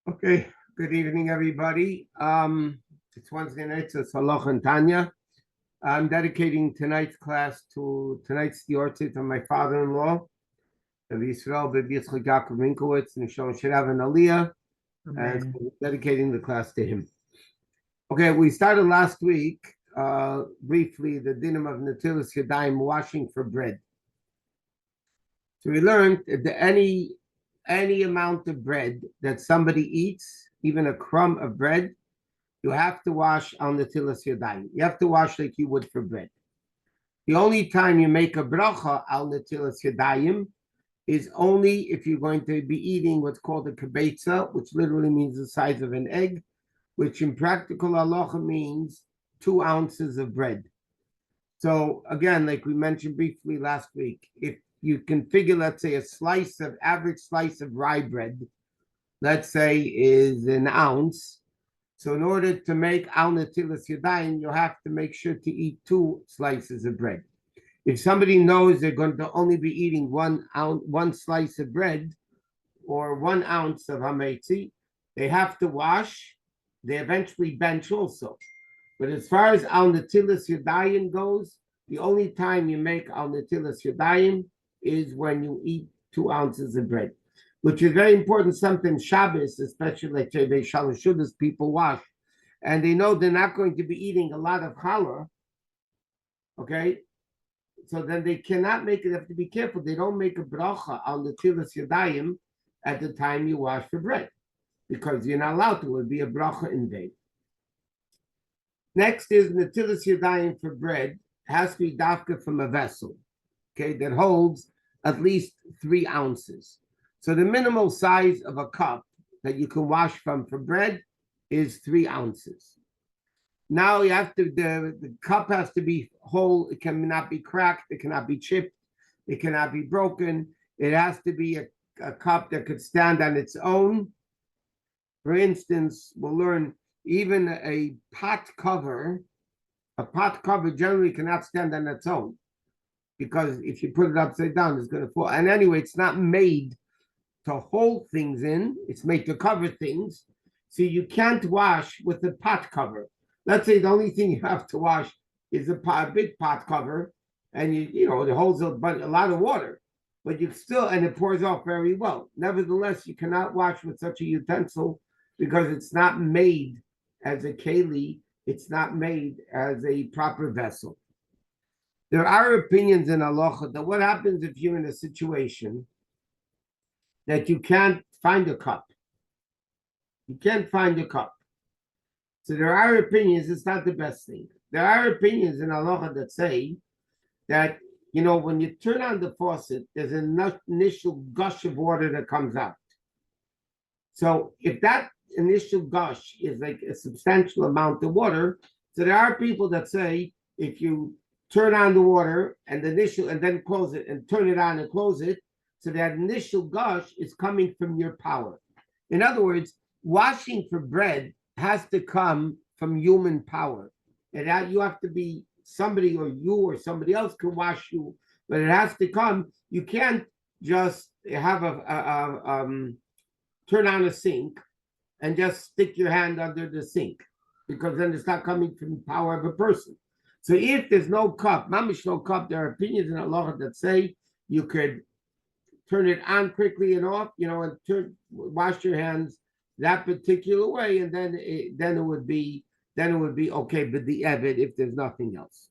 Okay, good evening, everybody. It's Wednesday night, so it's halacha and Tanya. I'm dedicating tonight's class to tonight's diortit of my father-in-law, Rabbi Yisrael ben Yitzchak Yaakov Minkowitz, and Shalom Shirav and Aliyah, and so we're dedicating the class to him. Okay, we started last week, briefly, the dinim of Natilas Yadayim, washing for bread. So we learned that any amount of bread that somebody eats, even a crumb of bread, you have to wash on the tilas yadayim. You have to wash like you would for bread. The only time you make a bracha al netilas yadayim is only if you're going to be eating what's called a kibetza, which literally means the size of an egg, which in practical halacha means 2 ounces of bread. So again, like we mentioned briefly last week, if you can figure, let's say, average slice of rye bread, let's say, is an ounce. So in order to make al netilas yadayim, you have to make sure to eat 2 slices of bread. If somebody knows they're going to only be eating 1 slice of bread or 1 ounce of hametzi, they have to wash. They eventually bench also. But as far as al netilas yadayim goes, the only time you make al netilas yadayim is when you eat 2 ounces of bread, which is very important. Sometimes Shabbos, especially like Beis Shudas, people wash, and they know they're not going to be eating a lot of challah. Okay, so then they cannot make it. They have to be careful. They don't make a bracha on the tilas yadayim at the time you wash for bread, because you're not allowed to. It would be a bracha in vain. Next is netilas yadayim for bread has to be dafka from a vessel, okay, that holds at least 3 ounces. So the minimal size of a cup that you can wash from for bread is 3 ounces. Now you have to, the cup has to be whole. It cannot be cracked. It cannot be chipped. It cannot be broken. It has to be a cup that could stand on its own. For instance, we'll learn even a pot cover generally cannot stand on its own, because if you put it upside down, it's going to fall. And anyway, it's not made to hold things in. It's made to cover things. So you can't wash with a pot cover. Let's say the only thing you have to wash is a big pot cover, and it holds a lot of water, but you still, and it pours off very well. Nevertheless, you cannot wash with such a utensil because it's not made as a keli. It's not made as a proper vessel. There are opinions in halacha that what happens if you're in a situation that you can't find a cup. You can't find a cup. So there are opinions, it's not the best thing. There are opinions in halacha that say that, when you turn on the faucet, there's an initial gush of water that comes out. So if that initial gush is like a substantial amount of water, so there are people that say if you turn on the water and then close it and turn it on and close it, so that initial gush is coming from your power. In other words, washing for bread has to come from human power. And you have to be somebody, or you or somebody else can wash you, but it has to come. You can't just have turn on a sink and just stick your hand under the sink, because then it's not coming from the power of a person. So if there's no cup, mamish no cup, there are opinions in halacha that say you could turn it on quickly and off, and wash your hands that particular way, and then it would be okay. But the evid, if there's nothing else.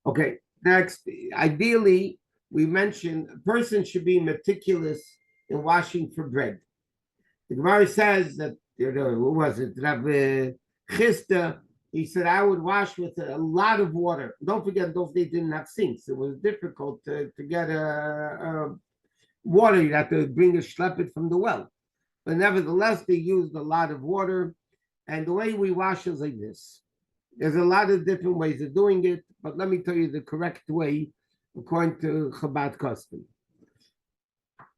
Okay. Next, ideally, we mentioned a person should be meticulous in washing for bread. The Gemara says that, who was it? Rabbi Chisda, he said, I would wash with a lot of water. Don't forget, those days didn't have sinks. It was difficult to get water. You had to schlep it from the well. But nevertheless, they used a lot of water. And the way we wash is like this. There's a lot of different ways of doing it, but let me tell you the correct way according to Chabad custom.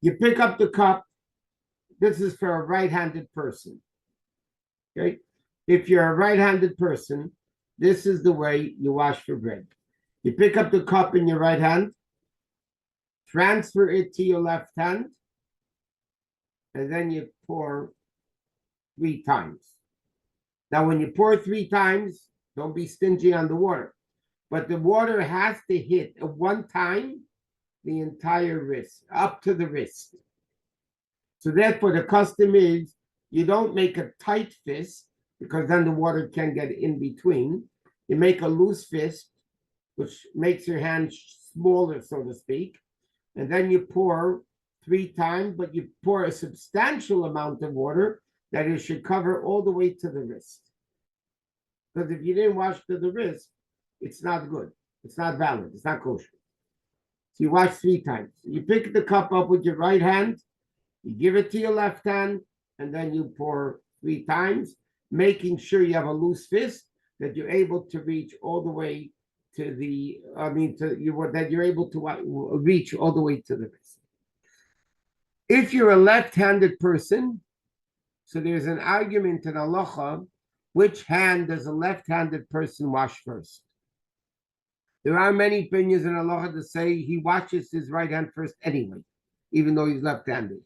You pick up the cup. This is for a right-handed person. Okay? If you're a right-handed person, this is the way you wash for bread. You pick up the cup in your right hand, transfer it to your left hand, and then you pour 3 times. Now, when you pour 3 times, don't be stingy on the water. But the water has to hit at one time the entire wrist, up to the wrist. So therefore, the custom is you don't make a tight fist because then the water can get in between. You make a loose fist, which makes your hand smaller, so to speak. And then you pour 3 times, but you pour a substantial amount of water that it should cover all the way to the wrist. Because if you didn't wash to the wrist, it's not good. It's not valid. It's not kosher. So you wash 3 times. You pick the cup up with your right hand, you give it to your left hand, and then you pour 3 times, making sure you have a loose fist that you're able to reach all the way to the, that you're able to reach all the way to the wrist. If you're a left-handed person, so there's an argument in halacha, which hand does a left-handed person wash first? There are many opinions in halacha that say he washes his right hand first anyway, even though he's left-handed.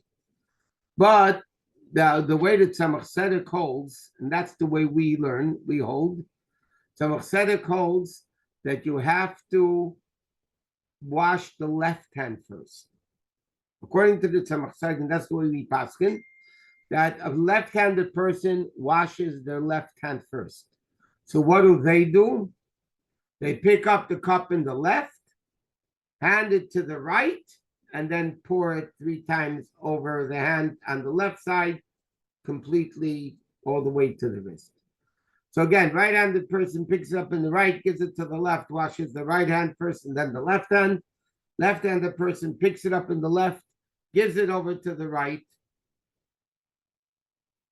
But the way that Tzemach Tzedek holds, and that's the way we hold, Tzemach Tzedek holds that you have to wash the left hand first. According to the Tzemach Tzedek, and that's the way we paskin, that a left-handed person washes their left hand first. So what do? They pick up the cup in the left, hand it to the right, and then pour it 3 times over the hand on the left side, completely all the way to the wrist. So again, right-handed person picks it up in the right, gives it to the left, washes the right hand first and then the left hand. Left-handed person picks it up in the left, gives it over to the right.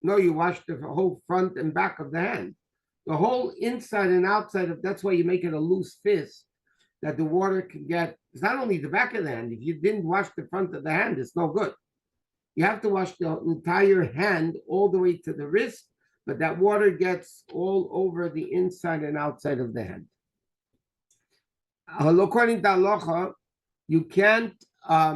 No, you wash the whole front and back of the hand. The whole inside and outside of, that's why you make it a loose fist, that the water can get, it's not only the back of the hand. If you didn't wash the front of the hand, it's no good. You have to wash the entire hand all the way to the wrist, but that water gets all over the inside and outside of the hand. According to halacha, you can't, let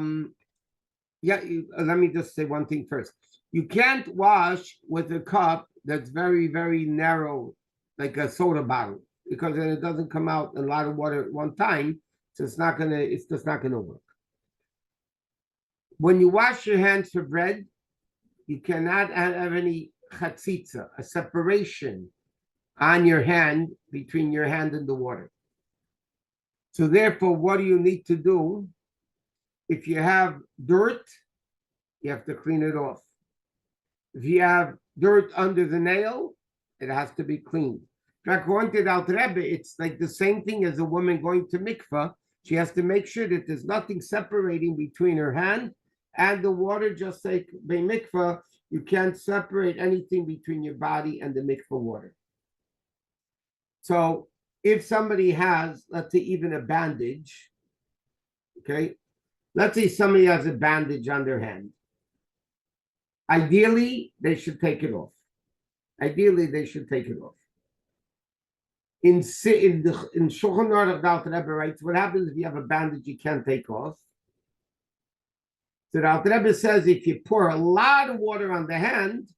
me just say one thing first. You can't wash with a cup that's very, very narrow, like a soda bottle, because then it doesn't come out a lot of water at one time, so it's just not gonna work. When you wash your hands for bread, you cannot have any chatzitza, a separation on your hand, between your hand and the water. So therefore, what do you need to do? If you have dirt, you have to clean it off. If you have dirt under the nail, it has to be cleaned. According to the Alter Rebbe, it's like the same thing as a woman going to mikvah. She has to make sure that there's nothing separating between her hand and the water, just like by mikvah, you can't separate anything between your body and the mikvah water. So if somebody has, let's say, even a bandage, okay, let's say somebody has a bandage on their hand. Ideally, they should take it off. In Shulchan Aruch, Alter Rebbe writes, what happens if you have a bandage you can't take off? So the Alter Rebbe says if you pour a lot of water on the hand,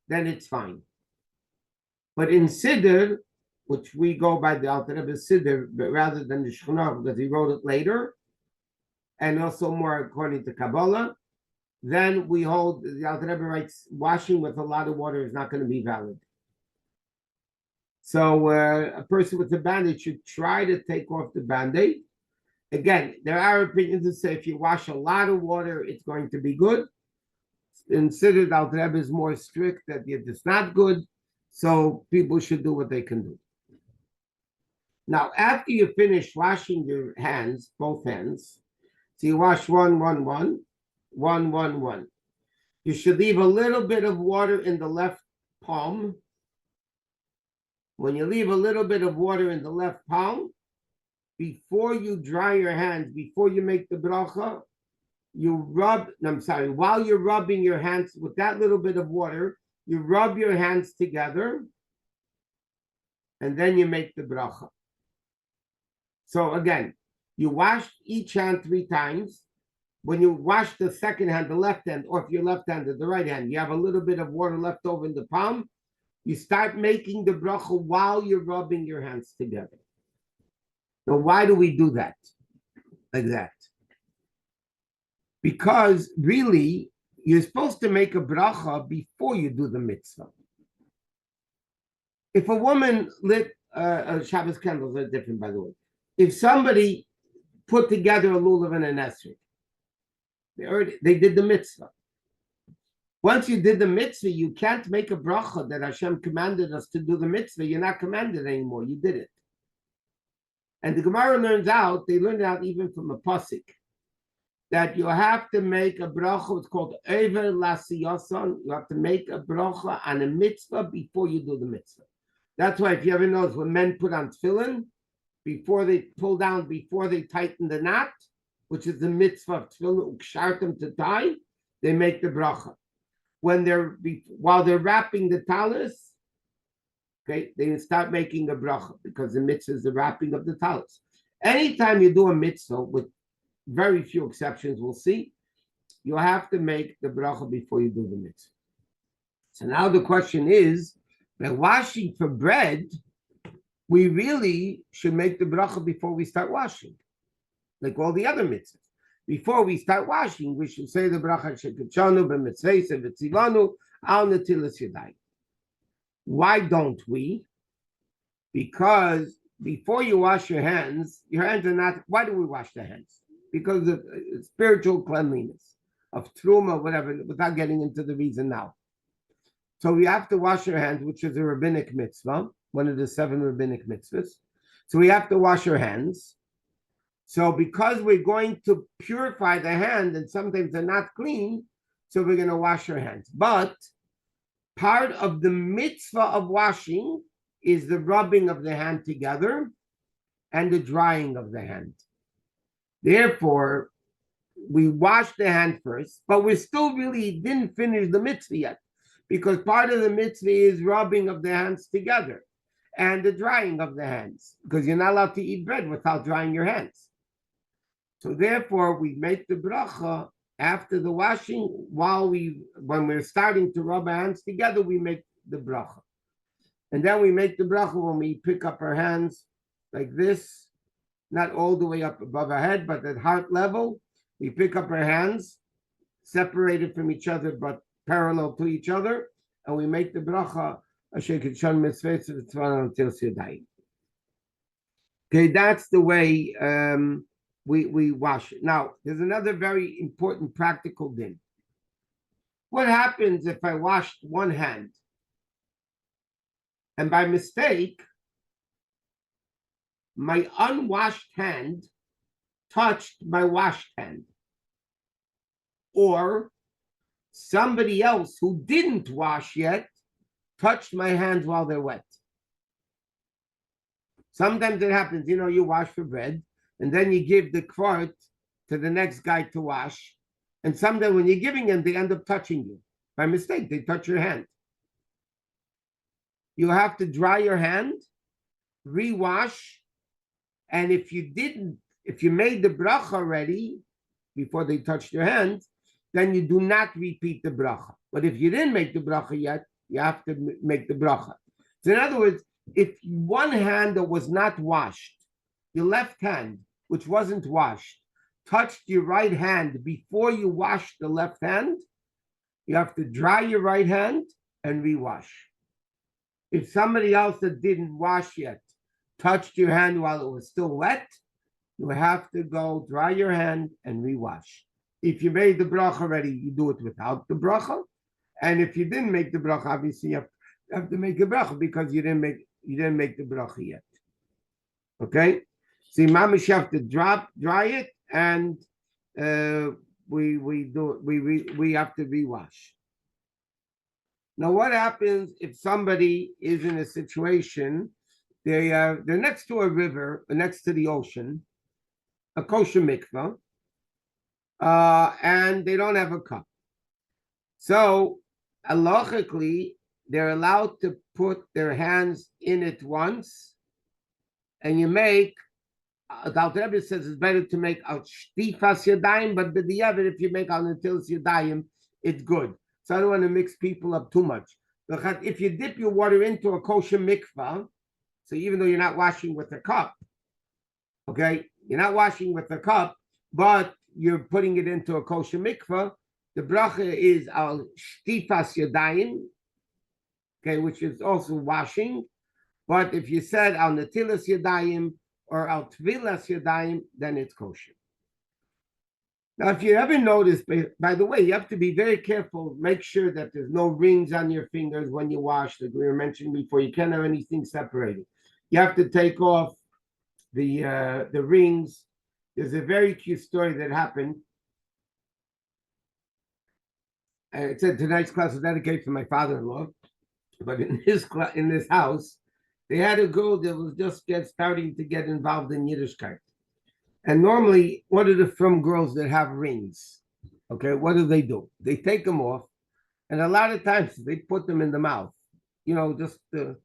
then it's fine. But in Siddur, which we go by the Alter Rebbe Siddur, but rather than the Shulchan Aruch, because he wrote it later, and also more according to Kabbalah, then we hold, the Alter Rebbe writes, washing with a lot of water is not going to be valid. So a person with a bandage should try to take off the band-aid. Again, there are opinions that say if you wash a lot of water, it's going to be good. Considered Alter Rebbe is more strict that it's not good, so people should do what they can do. Now, after you finish washing your hands, both hands, so you wash one, one. You should leave a little bit of water in the left palm. When you leave a little bit of water in the left palm, before you dry your hands, before you make the bracha, while you're rubbing your hands with that little bit of water, you rub your hands together, and then you make the bracha. So again, you wash each hand 3 times, when you wash the second hand, the left hand, or if you're left-handed, the right hand, you have a little bit of water left over in the palm, you start making the bracha while you're rubbing your hands together. Now, why do we do that like that? Because really, you're supposed to make a bracha before you do the mitzvah. If a woman lit Shabbos candles are different, by the way. If somebody put together a lulav and an esrog, they did the mitzvah. Once you did the mitzvah, you can't make a bracha that Hashem commanded us to do the mitzvah. You're not commanded anymore. You did it. And the Gemara they learned out even from a pasuk, that you have to make a bracha. It's called Ever Lasiyasan. You have to make a bracha on a mitzvah before you do the mitzvah. That's why if you ever notice when men put on tefillin, before they pull down, before they tighten the knot, which is the mitzvah of tefillin, ukshartem to tie, they make the bracha. While they're wrapping the talis, okay, they start making a bracha because the mitzvah is the wrapping of the talis. Anytime you do a mitzvah, with very few exceptions, we'll see, you have to make the bracha before you do the mitzvah. So now the question is, that washing for bread, we really should make the bracha before we start washing, like all the other mitzvahs. Before we start washing, we should say the bracha shekachanu b'mitzvahs v'tzivanu al netilas yadayim. Why don't we? Because before you wash your hands are not. Why do we wash the hands? Because of spiritual cleanliness, of truma, whatever. Without getting into the reason now. So we have to wash our hands, which is a rabbinic mitzvah, one of the 7 rabbinic mitzvahs. So we have to wash our hands. So because we're going to purify the hand, and sometimes they're not clean, so we're going to wash our hands. But part of the mitzvah of washing is the rubbing of the hand together and the drying of the hand. Therefore, we wash the hand first, but we still really didn't finish the mitzvah yet, because part of the mitzvah is rubbing of the hands together and the drying of the hands, because you're not allowed to eat bread without drying your hands. So therefore, we make the bracha after the washing. When we're starting to rub our hands together, we make the bracha. And then we make the bracha when we pick up our hands like this, not all the way up above our head, but at heart level. We pick up our hands, separated from each other, but parallel to each other, and we make the bracha. Okay, that's the way we wash it. Now, there's another very important practical din. What happens if I washed one hand and by mistake my unwashed hand touched my washed hand, or somebody else who didn't wash yet touched my hands while they're wet? Sometimes it happens, you wash for bread, and then you give the quart to the next guy to wash, and sometimes when you're giving them, they end up touching you. By mistake, they touch your hand. You have to dry your hand, rewash, and if you made the bracha already before they touched your hand, then you do not repeat the bracha. But if you didn't make the bracha yet, you have to make the bracha. So in other words, if one hand that was not washed, your left hand, which wasn't washed, touched your right hand before you washed the left hand, you have to dry your right hand and rewash. If somebody else that didn't wash yet touched your hand while it was still wet, you have to go dry your hand and rewash. If you made the bracha already, you do it without the bracha. And if you didn't make the bracha, obviously you have to make a bracha because you didn't make the bracha yet. Okay? See, mamish have to dry it, and we have to rewash. Now, what happens if somebody is in a situation, they're next to a river, next to the ocean, a kosher mikvah, and they don't have a cup. So, halachically, they're allowed to put their hands in it once, and you make the Alter Rebbe says it's better to make al shtifas yadayim, but if you make al netilas yadayim, it's good. So I don't want to mix people up too much. If you dip your water into a kosher mikvah, so even though you're not washing with a cup, okay, you're not washing with a cup, but you're putting it into a kosher mikvah, the bracha is al shtifas yadayim, okay, which is also washing. But if you said al netilas yadayim or al tvilas yadayim, then it's kosher. Now, if you ever notice, by the way, you have to be very careful. Make sure that there's no rings on your fingers when you wash, like we were mentioning before. You can't have anything separated. You have to take off the rings. There's a very cute story that happened. It said tonight's class was dedicated to my father-in-law, but in this house, they had a girl that was just starting to get involved in Yiddishkeit. And normally, what are the frum girls that have rings? Okay, what do? They take them off, and a lot of times they put them in the mouth. Just to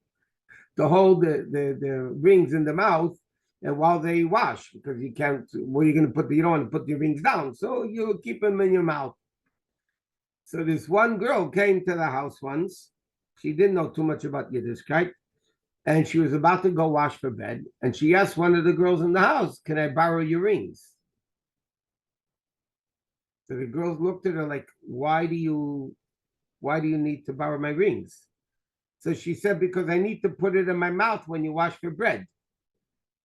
hold the rings in the mouth, and while they wash, because you can't. Where are you going to put? You don't want to put the rings down, so you keep them in your mouth. So this one girl came to the house once. She didn't know too much about Yiddishkeit. And she was about to go wash for bed, and she asked one of the girls in the house, "Can I borrow your rings?" So the girls looked at her like, "Why do you need to borrow my rings?" So she said, "Because I need to put it in my mouth when you wash for bread."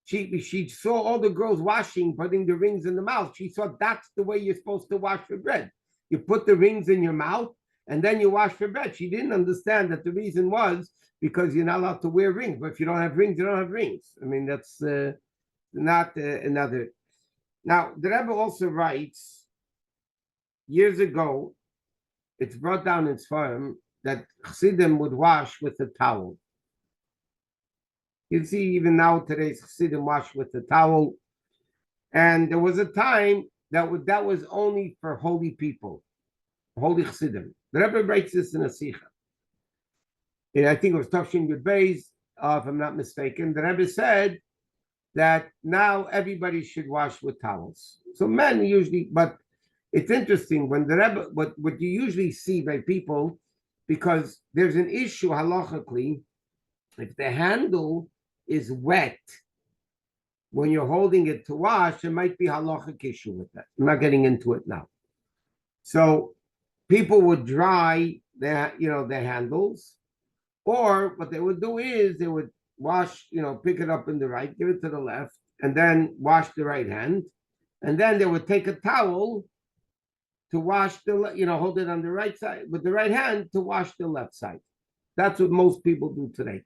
She saw all the girls washing, putting the rings in the mouth. She thought that's the way you're supposed to wash for bread. You put the rings in your mouth, and then you wash for bread. She didn't understand that the reason was because you're not allowed to wear rings. But if you don't have rings, you don't have rings. I mean, that's not another. Now, the Rebbe also writes, years ago, it's brought down in Sfarim that Chassidim would wash with a towel. You see, even now, today's Chassidim wash with a towel. And there was a time that was only for holy people, holy Chassidim. The Rebbe writes this in a Sikha. And I think it was Tafshin Yud Beis, if I'm not mistaken. The Rebbe said that now everybody should wash with towels. So men usually, but it's interesting when the Rebbe, what you usually see by people, because there's an issue halachically, if the handle is wet when you're holding it to wash, there might be halachic issue with that. I'm not getting into it now. So people would dry their handles. Or what they would do is they would wash, pick it up in the right, give it to the left, and then wash the right hand. And then they would take a towel to wash hold it on the right side with the right hand to wash the left side. That's what most people do today.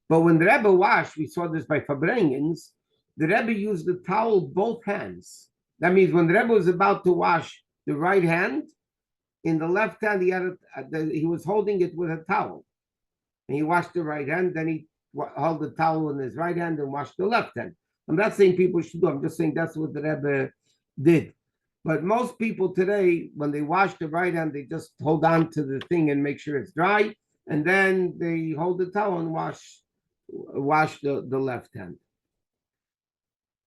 But when the Rebbe washed, we saw this by Fabrengens, the Rebbe used the towel both hands. That means when the Rebbe was about to wash the right hand, in the left hand, he was holding it with a towel. And he washed the right hand, then he held the towel in his right hand and washed the left hand. I'm not saying people should do it. I'm just saying that's what the Rebbe did. But most people today, when they wash the right hand, they just hold on to the thing and make sure it's dry. And then they hold the towel and wash the left hand.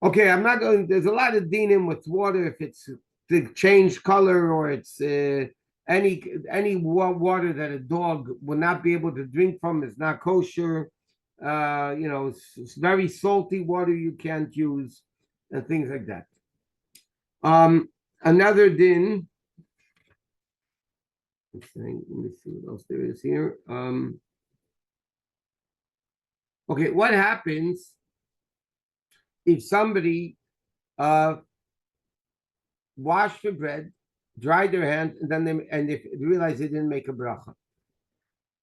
Okay, I'm not going, there's a lot of dinim with water, if it's to change color or it's any water that a dog will not be able to drink from is not kosher. It's very salty water you can't use and things like that. Another din. Let me see what else there is here. Okay, what happens if somebody washed the bread, dried their hand, and then they realize they didn't make a bracha?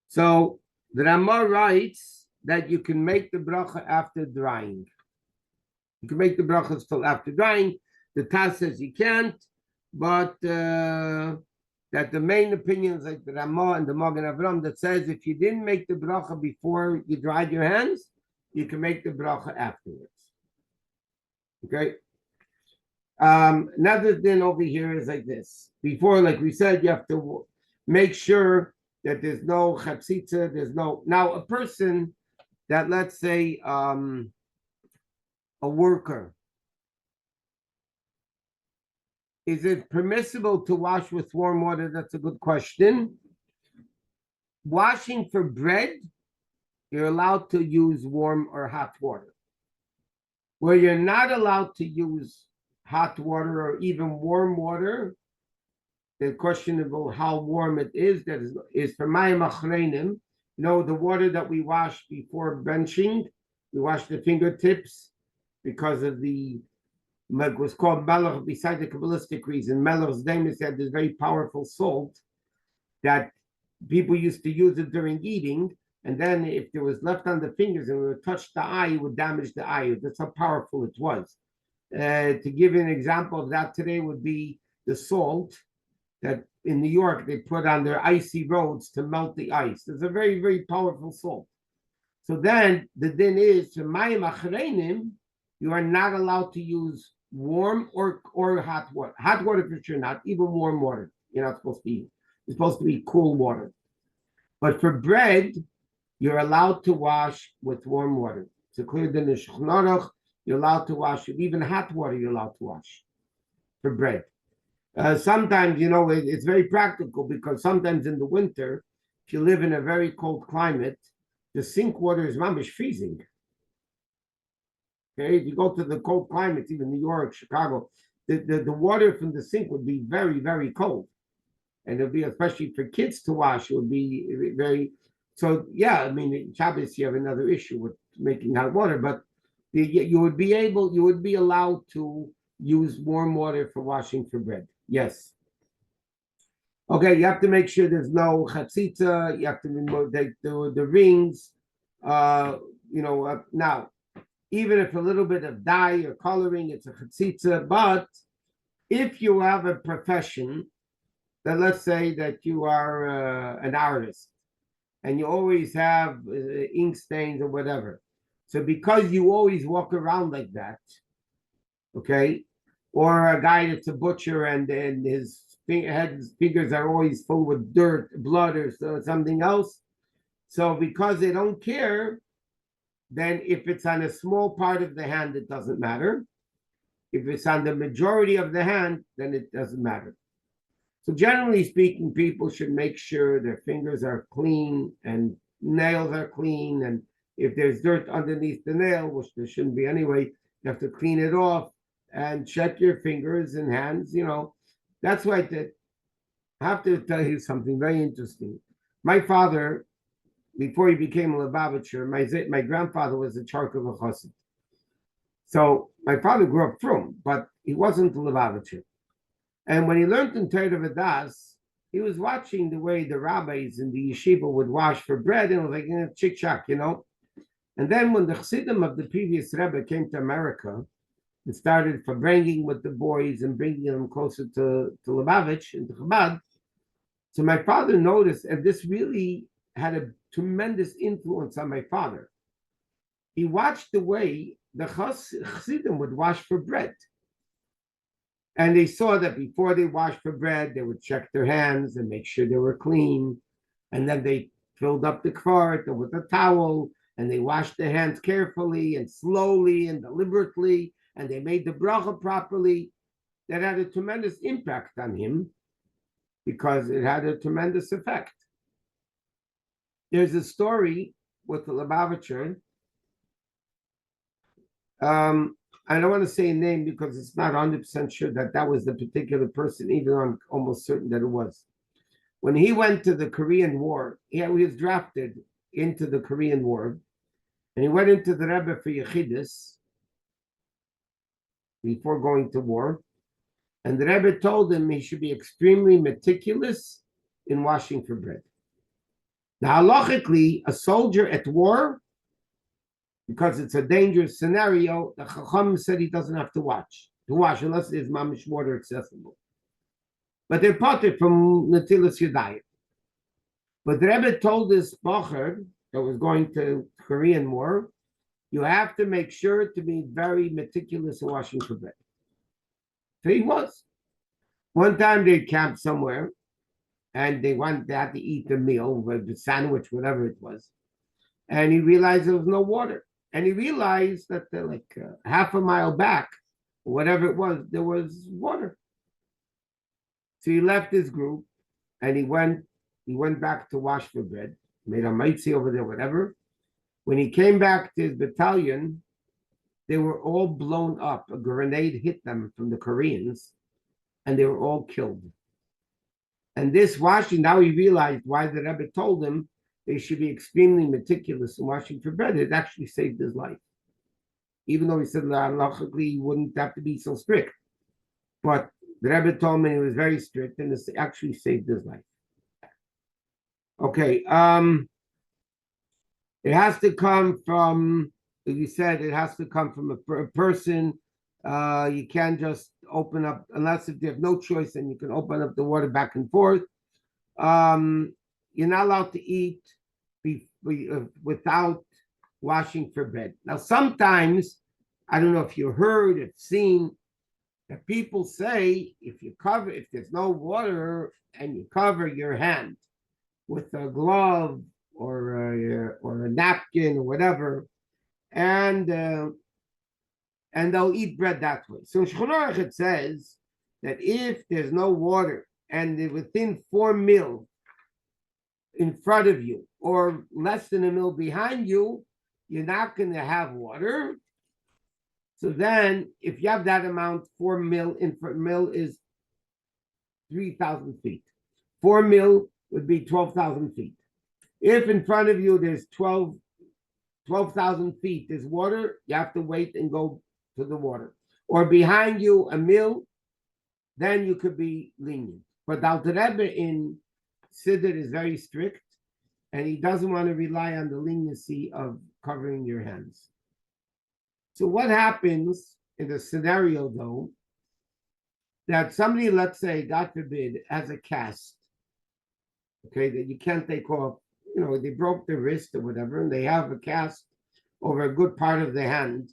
So the Ramah writes that you can make the bracha after drying. You can make the bracha still after drying. The Taz says you can't, but that the main opinion is like the Ramah and the Magen Avram that says if you didn't make the bracha before you dried your hands, you can make the bracha afterwards. Okay. Another thing over here is like this. Before, like we said, you have to make sure that there's no chatzitza, there's no. Now, a person that, let's say, a worker Is it permissible to wash with warm water? That's a good question. Washing for bread, you're allowed to use warm or hot water. Where you're not allowed to use hot water or even warm water, the question about how warm it is, that is for mayim achreinim. The water that we wash before benching, we wash the fingertips because of was called melech, besides the Kabbalistic reason. Melech's name said this very powerful salt that people used to use it during eating, and then if there was left on the fingers and it would touch the eye, it would damage the eye. That's how powerful it was. To give you an example of that today would be the salt that in New York they put on their icy roads to melt the ice. It's a very, very powerful salt. So then the din is, to mayim achreinim, you are not allowed to use warm or hot water. Hot water for sure not, even warm water. You're not supposed to use. It's supposed to be cool water. But for bread, you're allowed to wash with warm water. So clear din in Shulchan Aruch, you're allowed to wash it. Even hot water you're allowed to wash for bread. Sometimes, it's very practical because sometimes in the winter, if you live in a very cold climate, the sink water is mamish freezing. Okay, if you go to the cold climates, even New York, Chicago, the water from the sink would be very, very cold. And it'll be, especially for kids to wash, it would be very, so yeah, in Shabbos you have another issue with making hot water, but you would be allowed to use warm water for washing for bread. Yes. Okay, you have to make sure there's no chatzitza, you have to remove the rings, now, even if a little bit of dye or coloring, it's a chatzitza, but if you have a profession, then let's say that you are an artist, and you always have ink stains or whatever. So because you always walk around like that, okay, or a guy that's a butcher and his fingers are always full with dirt, blood, or something else. So because they don't care, then if it's on a small part of the hand, it doesn't matter. If it's on the majority of the hand, then it doesn't matter. So generally speaking, people should make sure their fingers are clean and nails are clean. And if there's dirt underneath the nail, which there shouldn't be anyway, you have to clean it off and check your fingers and hands. That's why I have to tell you something very interesting. My father, before he became a Lubavitcher, my grandfather was a Charkov Chassid. So my father grew up frum, but he wasn't a Lubavitcher. And when he learned in Torah V'das, he was watching the way the rabbis in the yeshiva would wash for bread, and it was like chick-chack, And then when the chassidim of the previous Rebbe came to America and started bringing with the boys and bringing them closer to Lubavitch and to Chabad, so my father noticed, and this really had a tremendous influence on my father. He watched the way the chassidim would wash for bread. And they saw that before they washed for bread, they would check their hands and make sure they were clean. And then they filled up the quart with a towel, and they washed their hands carefully and slowly and deliberately, and they made the bracha properly. That had a tremendous impact on him because it had a tremendous effect. There's a story with the Lubavitcher. I don't want to say a name because it's not 100% sure that was the particular person, even I'm almost certain that it was. When he went to the Korean War, he was drafted into the Korean War, and he went into the Rebbe for Yechidus before going to war. And the Rebbe told him he should be extremely meticulous in washing for bread. Now, halachically, a soldier at war, because it's a dangerous scenario, the Chacham said he doesn't have to wash unless there's mamish water accessible. But they're parted from Natilas Yadayim. But the Rebbe told this Bacher that was going to Korean War, you have to make sure to be very meticulous in washing for bread. So he was. One time they camped somewhere, and they had to eat the meal, the sandwich, whatever it was. And he realized there was no water. And he realized that half a mile back, whatever it was, there was water. So he left his group and he went back to wash for bread, made a maitzi over there, whatever. When he came back to his battalion, they were all blown up. A grenade hit them from the Koreans, and they were all killed. And this washing, now he realized why the Rebbe told him they should be extremely meticulous in washing for bread. It actually saved his life. Even though he said halachically he wouldn't have to be so strict. But the Rebbe told him he was very strict, and this actually saved his life. Okay, it has to come from, as you said, it has to come from a person. You can't just open up, unless if you have no choice, and you can open up the water back and forth. You're not allowed to eat without washing for bread. Now, sometimes, I don't know if you heard, if seen, that people say if there's no water and you cover your hand with a glove or a napkin or whatever, and they'll eat bread that way. So Shulchan Aruch it says that if there's no water and within 4 mil in front of you or less than a mil behind you, you're not going to have water. So then, if you have that amount, 4 mil is 3,000 feet. 4 mil would be 12,000 feet. If in front of you there's 12,000 feet, there's water, you have to wait and go to the water. Or behind you, a mil, then you could be lenient. But the Alter Rebbe in Siddur is very strict, and he doesn't want to rely on the leniency of covering your hands. So what happens in the scenario, though, that somebody, let's say, God forbid, has a cast, okay, that you can't take off, they broke their wrist or whatever, and they have a cast over a good part of the hand,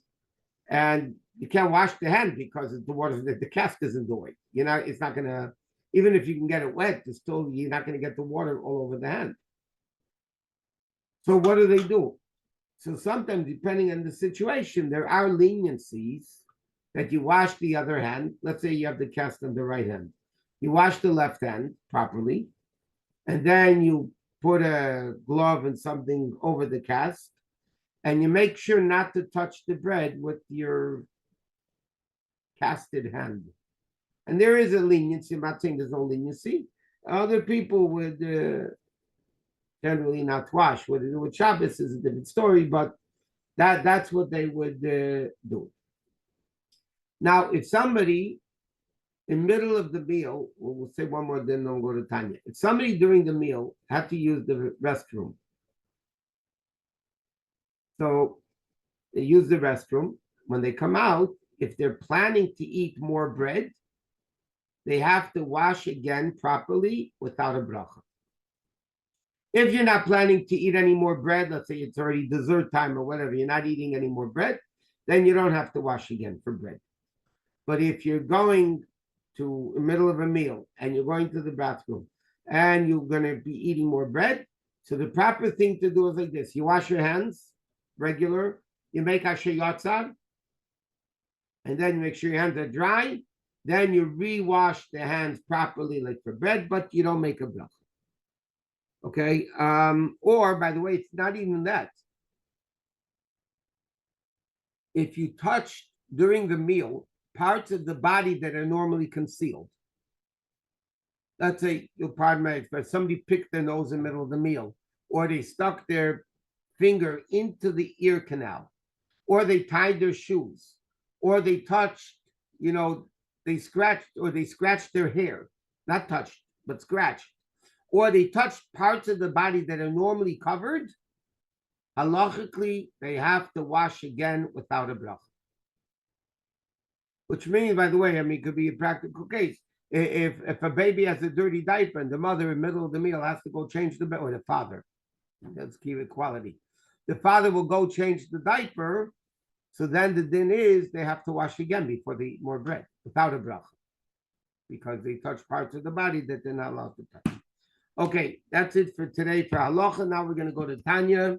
and you can't wash the hand because the water, the cast is in the way. It's not going to, even if you can get it wet, you're not going to get the water all over the hand. So what do? So sometimes, depending on the situation, there are leniencies that you wash the other hand. Let's say you have the cast on the right hand. You wash the left hand properly, and then you put a glove and something over the cast, and you make sure not to touch the bread with your casted hand. And there is a leniency. I'm not saying there's no leniency. Other people would generally not wash. What they do with Shabbos is a different story, but that's what they would do. Now, if somebody in the middle of the meal, we'll say one more, then we'll go to Tanya. If somebody during the meal had to use the restroom, so they use the restroom. When they come out, if they're planning to eat more bread, they have to wash again properly without a bracha. If you're not planning to eat any more bread, let's say it's already dessert time or whatever, you're not eating any more bread, then you don't have to wash again for bread. But if you're going to the middle of a meal and you're going to the bathroom and you're going to be eating more bread, so the proper thing to do is like this. You wash your hands regular, you make asher yotzar, and then you make sure your hands are dry, then you rewash the hands properly like for bread, but you don't make a bracha. Okay, or by the way, it's not even that. If you touch during the meal parts of the body that are normally concealed, let's say, you'll pardon my expression, somebody picked their nose in the middle of the meal, or they stuck their finger into the ear canal, or they tied their shoes, or they touched, they scratched their hair, not touched, but scratched, or they touched parts of the body that are normally covered, halachically, they have to wash again without a bracha. Which means, by the way, it could be a practical case. If a baby has a dirty diaper and the mother in the middle of the meal has to go change the diaper, or the father, let's keep equality. The father will go change the diaper, so then the din is they have to wash again before they eat more bread without a bracha, because they touch parts of the body that they're not allowed to touch. Okay, that's it for today for halacha. Now we're going to go to Tanya.